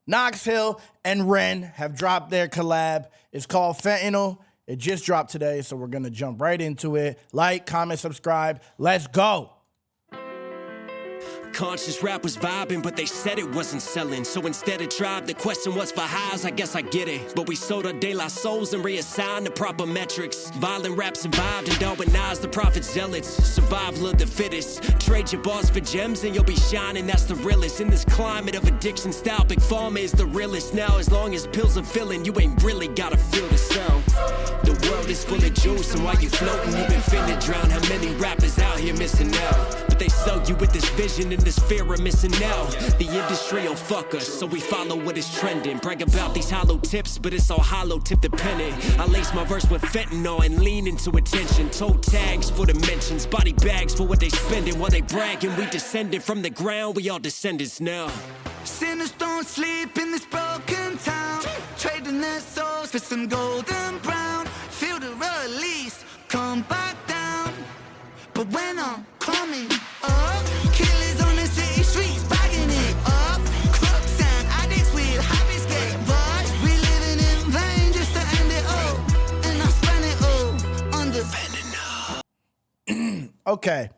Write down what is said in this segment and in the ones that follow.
Knox Hill and Ren have dropped their collab. It's called Fentanyl. It just dropped today, so we're going to jump right into it. Like, comment, subscribe. Let's go. Conscious rap was vibing, but they said it wasn't selling. So instead of tribe, the question was for highs. I guess I get it. But we sold our De La Souls and reassigned the proper metrics. Violent rap survived and Darwinized the prophet zealots. Survival of the fittest. Trade your bars for gems and you'll be shining. That's the realest. In this climate of addiction style, Big Pharma is the realest. Now, as long as pills are filling, you ain't really gotta feel the sound. The world is full of juice, and while you floating, you've been finna drown. How many rappers out here missing out? But they sell you with this vision and this fear of missing out. The industry will fuck us, so we follow what is trending. Brag about these hollow tips, but it's all hollow tip dependent. I lace my verse with fentanyl and lean into attention. Toe tags for the mentions, body bags for what they spending. While they bragging, we descended from the ground, we all descendants now. Sinners don't sleep in this broken town, trading their souls for some golden brown. Feel the release, come back down. But when I'm coming up, killers on the city streets bagging it up. Crooks and addicts with habits get rushed. We living in vain just to end it all, and I spend it all on the fentanyl. Okay.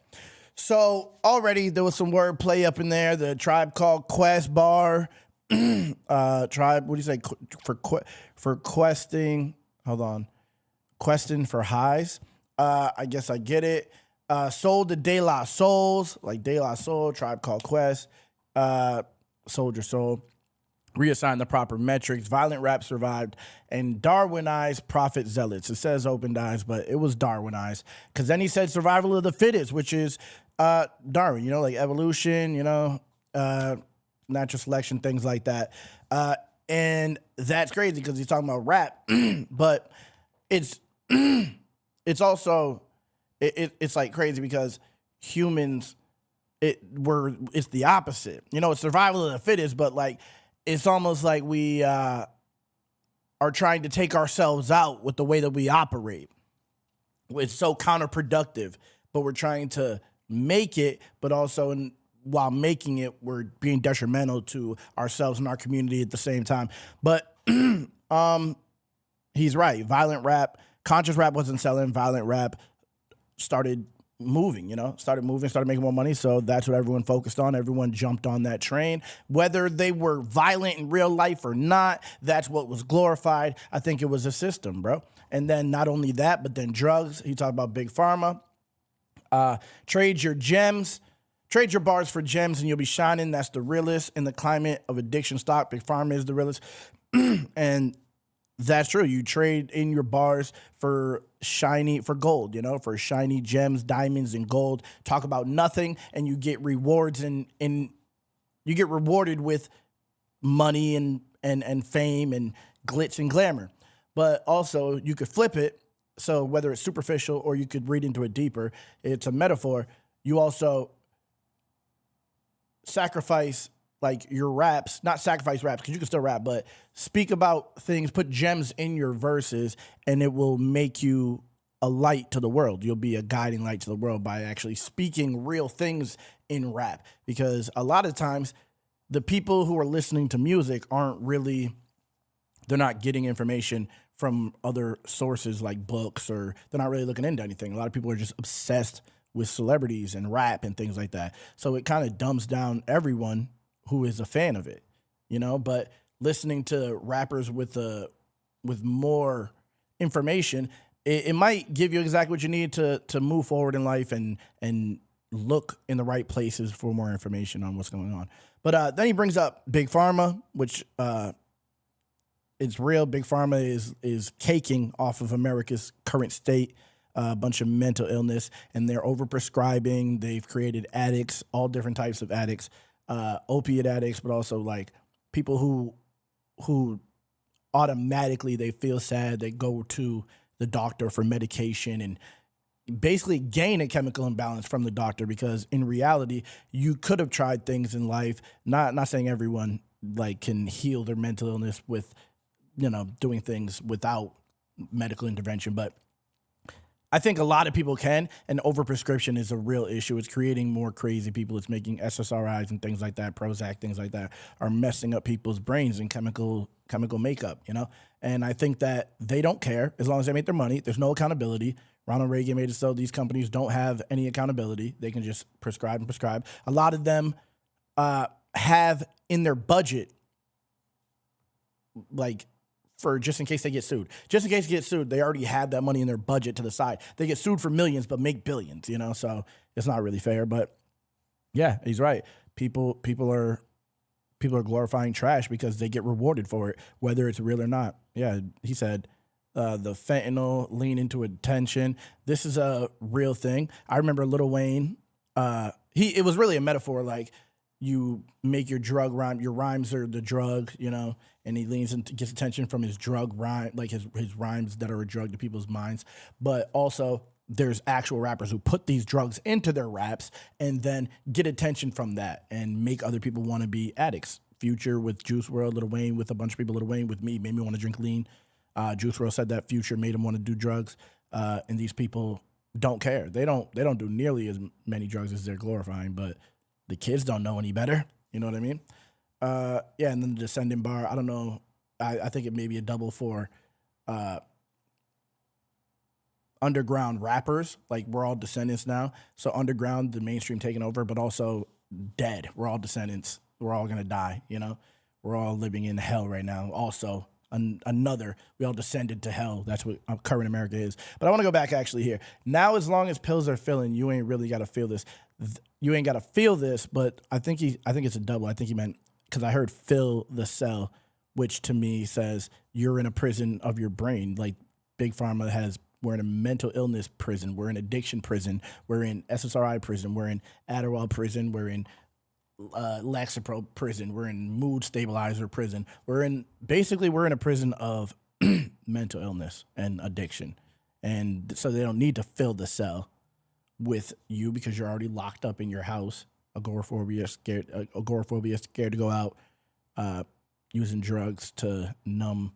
So already there was some wordplay up in there. The Tribe Called Quest bar. Tribe, what do you say? For questing, hold on. Questing for highs. I guess I get it. Sold to De La Souls, like De La Soul, Tribe Called Quest, Soldier Soul, reassigned the proper metrics, violent rap survived, and Darwinized prophet zealots. It says opened eyes, but it was Darwinized. Because then he said survival of the fittest, which is Darwin, you know, like evolution, you know, natural selection, things like that. And that's crazy because he's talking about rap, but it's also... It's like crazy because humans, it's the opposite. You know, it's survival of the fittest, but like it's almost like we are trying to take ourselves out with the way that we operate. It's so counterproductive, but we're trying to make it, but also while making it, we're being detrimental to ourselves and our community at the same time. But he's right. Violent rap, conscious rap wasn't selling. Violent rap started moving, started making more money. So that's what everyone focused on. Everyone jumped on that train. Whether they were violent in real life or not, that's what was glorified. I think it was a system, bro. And then not only that, but then drugs. He talked about Big Pharma. Trade your gems. Trade your bars for gems and you'll be shining. That's the realest in the climate of addiction stock. Big Pharma is the realest. And that's true. You trade in your bars for gold, for shiny gems, diamonds, and gold. Talk about nothing, and you get rewards and you get rewarded with money and fame and glitz and glamour. But also you could flip it. So whether it's superficial or you could read into it deeper, it's a metaphor. You also sacrifice like your raps, not sacrifice raps because you can still rap, but speak about things, put gems in your verses, and it will make you a light to the world. You'll be a guiding light to the world by actually speaking real things in rap. Because a lot of times, the people who are listening to music they're not getting information from other sources like books, or they're not really looking into anything. A lot of people are just obsessed with celebrities and rap and things like that. So it kind of dumbs down everyone who is a fan of it, but listening to rappers with more information, it might give you exactly what you need to move forward in life and look in the right places for more information on what's going on. But then he brings up Big Pharma, which it's real. Big Pharma is caking off of America's current state, a bunch of mental illness, and they're overprescribing. They've created addicts, all different types of addicts. Opiate addicts, but also like people who automatically they feel sad, they go to the doctor for medication and basically gain a chemical imbalance from the doctor, because in reality you could have tried things in life. Not saying everyone like can heal their mental illness with doing things without medical intervention, but I think a lot of people can, and overprescription is a real issue. It's creating more crazy people. It's making SSRIs and things like that, Prozac, things like that, are messing up people's brains and chemical makeup, you know? And I think that they don't care as long as they make their money. There's no accountability. Ronald Reagan made it so these companies don't have any accountability. They can just prescribe and prescribe. A lot of them have in their budget, like, for just in case they get sued. Just in case they get sued, they already had that money in their budget to the side. They get sued for millions but make billions, you know? So it's not really fair. But yeah, he's right. People are glorifying trash because they get rewarded for it, whether it's real or not. Yeah, he said the fentanyl lean into attention. This is a real thing. I remember Lil Wayne. It was really a metaphor, like you make your drug rhyme. Your rhymes are the drug, you know, and he leans into, gets attention from his drug rhyme, like his rhymes that are a drug to people's minds. But also, there's actual rappers who put these drugs into their raps and then get attention from that and make other people want to be addicts. Future with Juice WRLD, Lil Wayne with a bunch of people, Lil Wayne with me, made me want to drink lean. Juice WRLD said that Future made him want to do drugs, and these people don't care. They don't do nearly as many drugs as they're glorifying, but the kids don't know any better. You know what I mean? Yeah, and then the descending bar, I don't know. I think it may be a double for underground rappers. Like, we're all descendants now. So underground, the mainstream taking over, but also dead. We're all descendants. We're all going to die, you know? We're all living in hell right now. Also, we all descended to hell. That's what current America is. But I want to go back actually here. Now, as long as pills are filling, you ain't really got to feel this. You ain't got to feel this, but I think it's a double. I think he meant, because I heard fill the cell, which to me says you're in a prison of your brain. Like Big Pharma we're in a mental illness prison. We're in addiction prison. We're in SSRI prison. We're in Adderall prison. We're in Lexapro prison. We're in mood stabilizer prison. We're in a prison of mental illness and addiction. And so they don't need to fill the cell with you because you're already locked up in your house. Agoraphobia, scared to go out, using drugs to numb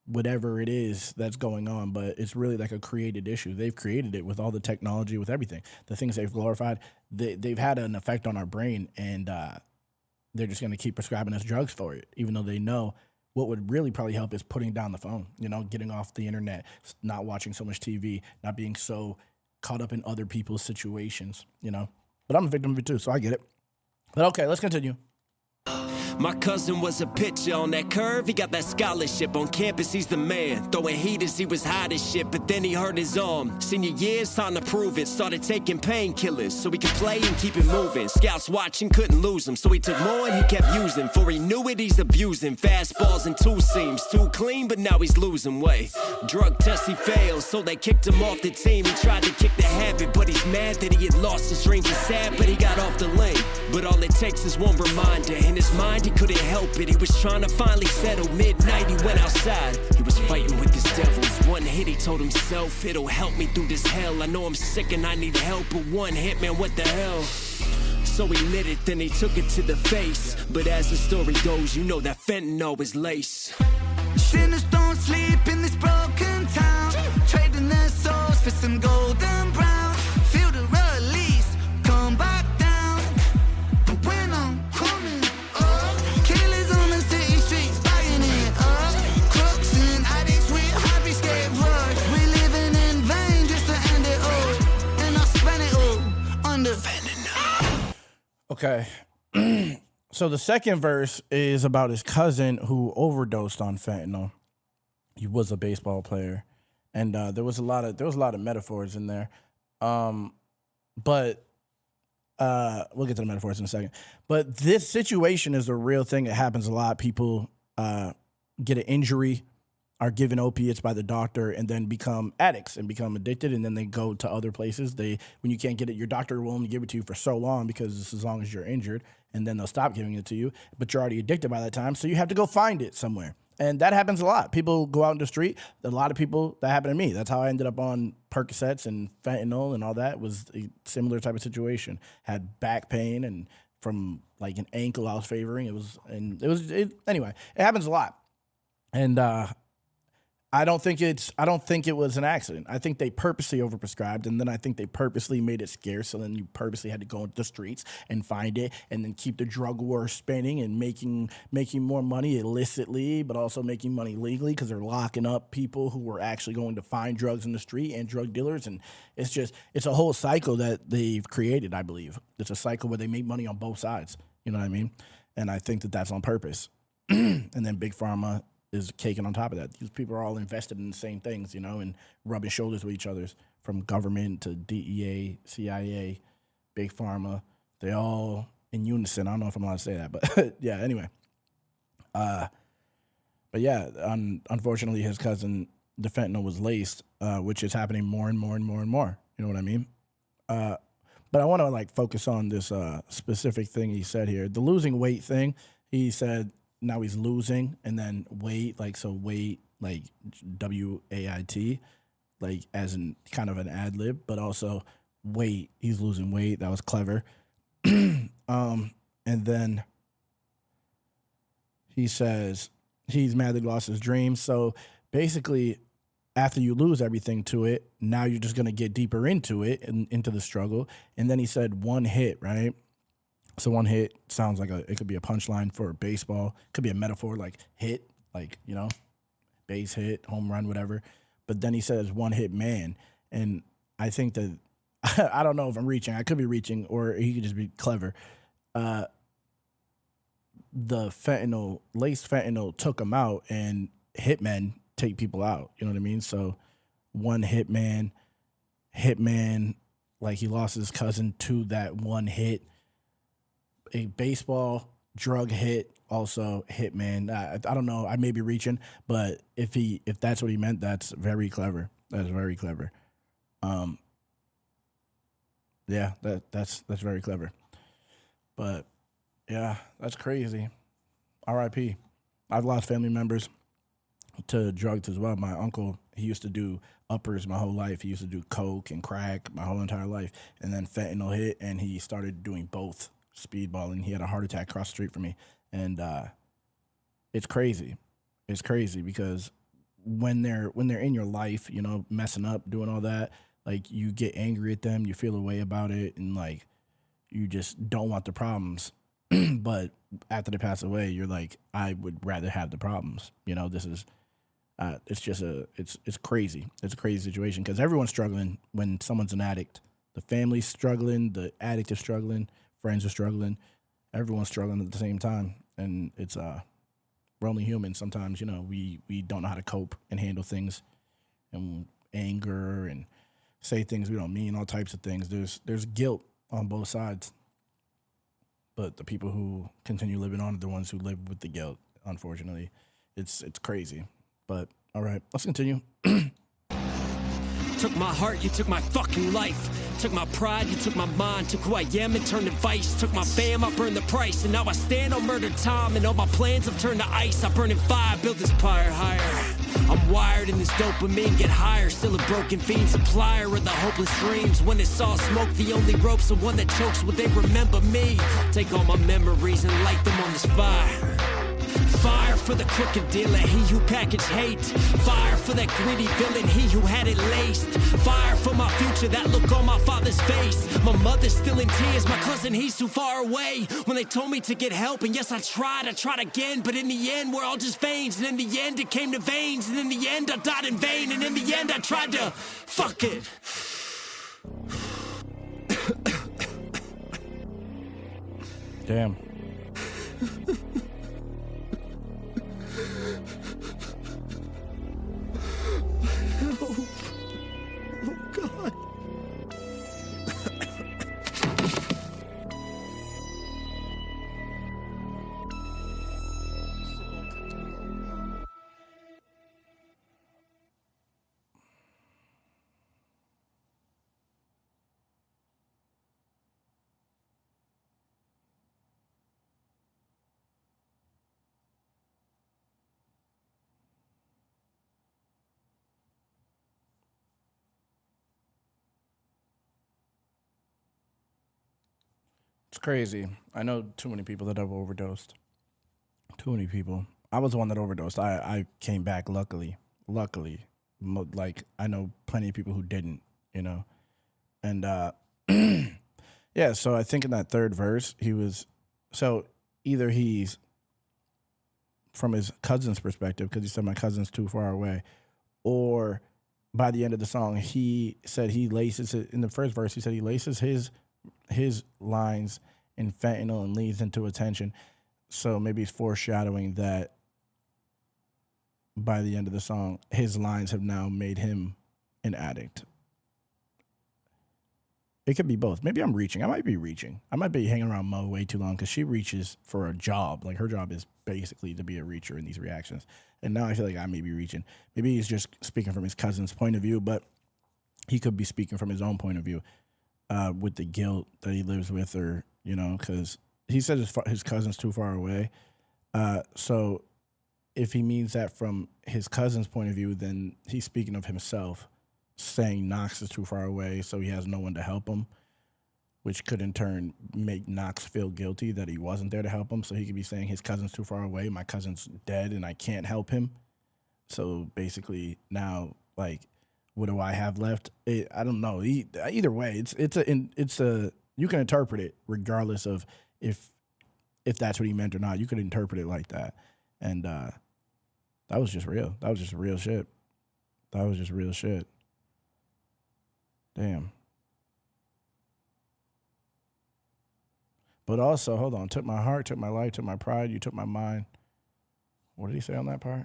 whatever it is that's going on. But it's really like a created issue. They've created it with all the technology, with everything. The things they've glorified, they've had an effect on our brain, and they're just going to keep prescribing us drugs for it, even though they know what would really probably help is putting down the phone, you know, getting off the internet, not watching so much TV, not being so caught up in other people's situations, you know. But I'm a victim of it too, so I get it. But okay, let's continue. My cousin was a pitcher on that curve. He got that scholarship on campus. He's the man. Throwing heat as he was hot as shit, but then he hurt his arm. Senior year's time to prove it. Started taking painkillers so he could play and keep it moving. Scouts watching, couldn't lose him, so he took more and he kept using. For he knew it, he's abusing. Fastballs and two seams, too clean, but now he's losing weight. Drug test he failed, so they kicked him off the team. He tried to kick the habit, but he's mad that he had lost his dreams. He's sad, but he got off the lane. But all it takes is one reminder. In his mind, he couldn't help it. He was trying to finally settle. Midnight, he went outside. He was fighting with his devils. One hit, he told himself, it'll help me through this hell. I know I'm sick and I need help, but one hit, man, what the hell? So he lit it, then he took it to the face. But as the story goes, you know that fentanyl is lace. Sinners don't sleep in this broken town, trading their souls for some golden brown. Feel the release, come back down. But when I'm coming up, killers on the city streets, buying it up. Crooks and addicts with happy escape roads. We living in vain just to end it all, and I spend it all on the fentanyl. Okay. So the second verse is about his cousin who overdosed on fentanyl. He was a baseball player, and there was a lot of metaphors in there. But we'll get to the metaphors in a second. But this situation is a real thing. It happens a lot. People get an injury, are given opiates by the doctor, and then become addicts and become addicted, and then they go to other places. When you can't get it, your doctor will only give it to you for so long because it's as long as you're injured, and then they'll stop giving it to you. But you're already addicted by that time, so you have to go find it somewhere. And that happens a lot. People go out in the street. A lot of people, that happened to me. That's how I ended up on Percocets and fentanyl and all that. Was a similar type of situation. Had back pain, and from like an ankle I was favoring. Anyway, it happens a lot. And I don't think it was an accident. I think they purposely overprescribed, and then I think they purposely made it scarce. So then you purposely had to go into the streets and find it, and then keep the drug war spinning and making more money illicitly, but also making money legally because they're locking up people who were actually going to find drugs in the street and drug dealers. And it's a whole cycle that they've created. I believe it's a cycle where they make money on both sides. You know what I mean? And I think that that's on purpose. And then Big Pharma is caking on top of that. These people are all invested in the same things, you know, and rubbing shoulders with each other, from government to DEA, CIA, Big Pharma. They all in unison. I don't know if I'm allowed to say that, but yeah, anyway. But yeah, unfortunately, his cousin, the fentanyl was laced, which is happening more and more and more and more. You know what I mean? But I want to focus on this specific thing he said here. The losing weight thing, he said, now he's losing, and then weight, weight, WAIT, as in kind of an ad lib, but also weight. He's losing weight. That was clever. And then he says he's mad that he lost his dream. So basically, after you lose everything to it, now you're just gonna get deeper into it and into the struggle. And then he said one hit, right? So one hit sounds like it could be a punchline for baseball. It could be a metaphor, hit, base hit, home run, whatever. But then he says one hit man. And I think that, I don't know if I'm reaching. I could be reaching, or he could just be clever. The laced fentanyl took him out, and hitmen take people out. You know what I mean? So one hitman, he lost his cousin to that one hit. A baseball drug hit, also hitman. I don't know. I may be reaching, but if that's what he meant, that's very clever. That's very clever. Yeah, that's very clever. But yeah, that's crazy. R.I.P. I've lost family members to drugs as well. My uncle, he used to do uppers my whole life. He used to do coke and crack my whole entire life, and then fentanyl hit, and he started doing both. Speedballing. He had a heart attack across the street from me, and it's crazy. It's crazy because when they're in your life, you know, messing up, doing all that, you get angry at them, you feel a way about it, and you just don't want the problems. But after they pass away, you're like, I would rather have the problems. You know, this is it's crazy. It's a crazy situation because everyone's struggling when someone's an addict. The family's struggling, the addict is struggling. Friends are struggling. Everyone's struggling at the same time. And it's, we're only human. Sometimes, you know, we don't know how to cope and handle things, and anger, and say things we don't mean, all types of things. There's guilt on both sides. But the people who continue living on are the ones who live with the guilt, unfortunately. It's crazy. But, all right, let's continue. Took my heart, you took my fucking life. Took my pride, you took my mind. Took who I am and turned to vice. Took my fam, I burned the price. And now I stand on murdered time. And all my plans have turned to ice. I burn in fire, build this pyre higher. I'm wired in this dopamine, get higher. Still a broken fiend, supplier of the hopeless dreams. When it's all smoke, the only rope's the one that chokes. Will they remember me? Take all my memories and light them on this fire. Fire for the crooked dealer, he who packaged hate. Fire for that greedy villain, he who had it laced. Fire for my future, that look on my father's face. My mother's still in tears, my cousin, he's too far away. When they told me to get help, and yes, I tried again. But in the end, we're all just veins. And in the end, it came to veins. And in the end, I died in vain. And in the end, I tried to fuck it. Damn. Oh, God. It's crazy. I know too many people that have overdosed. Too many people. I was the one that overdosed. I came back luckily. Luckily, like I know plenty of people who didn't, you know, and yeah. So I think in that third verse, so either he's from his cousin's perspective because he said my cousin's too far away, or by the end of the song, he said he laces it in the first verse. He said he laces his lines in fentanyl and leads into attention. So maybe he's foreshadowing that by the end of the song, his lines have now made him an addict. It could be both. Maybe I'm reaching. I might be reaching. I might be hanging around Mo way too long because she reaches for a job. Like her job is basically to be a reacher in these reactions. And now I feel like I may be reaching. Maybe he's just speaking from his cousin's point of view, but he could be speaking from his own point of view with the guilt that he lives with, or, you know, because he said his cousin's too far away. So if he means that from his cousin's point of view, then he's speaking of himself, saying Knox is too far away, so he has no one to help him, which could in turn make Knox feel guilty that he wasn't there to help him. So he could be saying his cousin's too far away, my cousin's dead, and I can't help him. So basically now, like, what do I have left? I don't know. Either way, it's a you can interpret it regardless of if that's what he meant or not. You could interpret it like that, and that was just real. That was just real shit. That was just real shit. Damn. But also, hold on, took my heart, took my life, took my pride, you took my mind. What did he say on that part?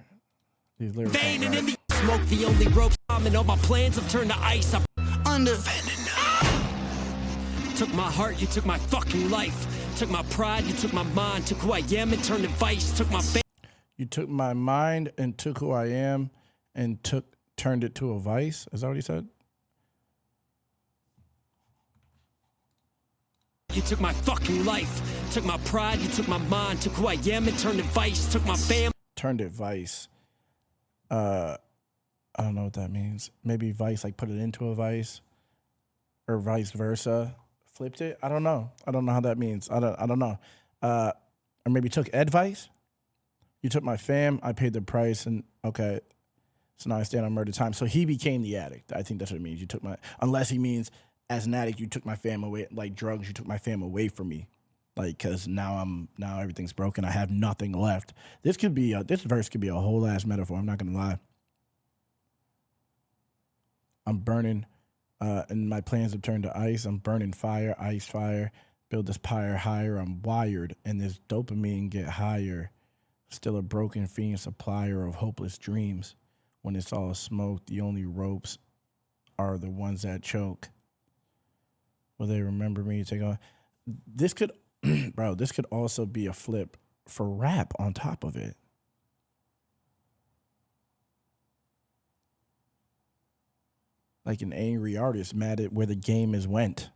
These lyrics. Vain and in the smoke, the only rope. And all my plans have turned to ice. I'm Under took my heart, you took my fucking life. Took my pride, you took my mind. Took who I am and turned to vice. Took my You took my mind and took who I am and turned it to a vice. Is that what he said? You took my fucking life. Took my pride, you took my mind. Took who I am and turned to vice. Took my fam. Turned it vice. I don't know what that means. Maybe vice, like put it into a vice, or vice versa. Flipped it. I don't know. I don't know how that means. I don't know. Or maybe took advice. You took my fam. I paid the price, and okay. So now I stand on murder time. So he became the addict. I think that's what it means. You took unless he means as an addict, you took my fam away, like drugs. You took my fam away from me, like because now everything's broken. I have nothing left. This verse could be a whole ass metaphor. I'm not gonna lie. I'm burning, and my plans have turned to ice. I'm burning fire, ice fire. Build this pyre higher. I'm wired, and this dopamine get higher. Still a broken fiend supplier of hopeless dreams. When it's all smoke, the only ropes are the ones that choke. Will they remember me? Take on. This could, bro. This could also be a flip for rap on top of it. Like an angry artist mad at where the game is went.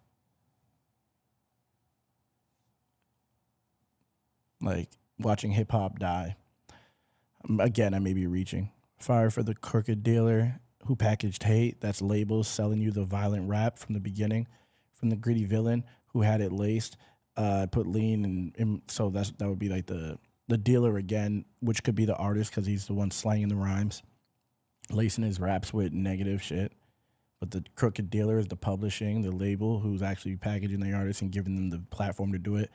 Like watching hip hop die. Again, I may be reaching. Fire for the crooked dealer who packaged hate. That's labels selling you the violent rap from the beginning. From the gritty villain who had it laced. Put lean and so that would be like the dealer again, which could be the artist because he's the one slanging the rhymes, lacing his raps with negative shit. But the crooked dealer is the publishing, the label, who's actually packaging the artists and giving them the platform to do it.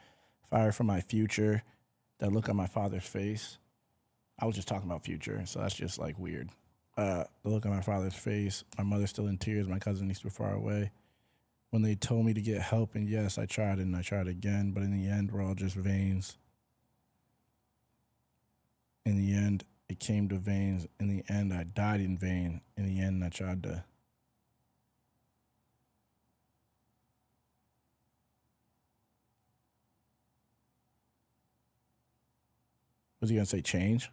Fire for my future, that look on my father's face. I was just talking about future, so that's just like weird. The look on my father's face, my mother's still in tears, my cousin is too far away. When they told me to get help, and yes, I tried and I tried again, but in the end, we're all just veins. In the end, it came to veins. In the end, I died in vain. In the end, I tried to... Was he going to say change?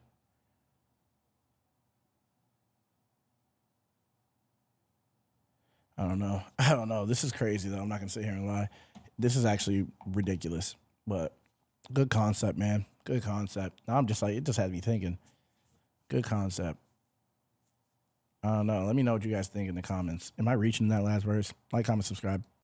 I don't know. This is crazy, though. I'm not going to sit here and lie. This is actually ridiculous. But good concept, man. Good concept. Now I'm just like, it just had me thinking. Good concept. I don't know. Let me know what you guys think in the comments. Am I reaching that last verse? Like, comment, subscribe.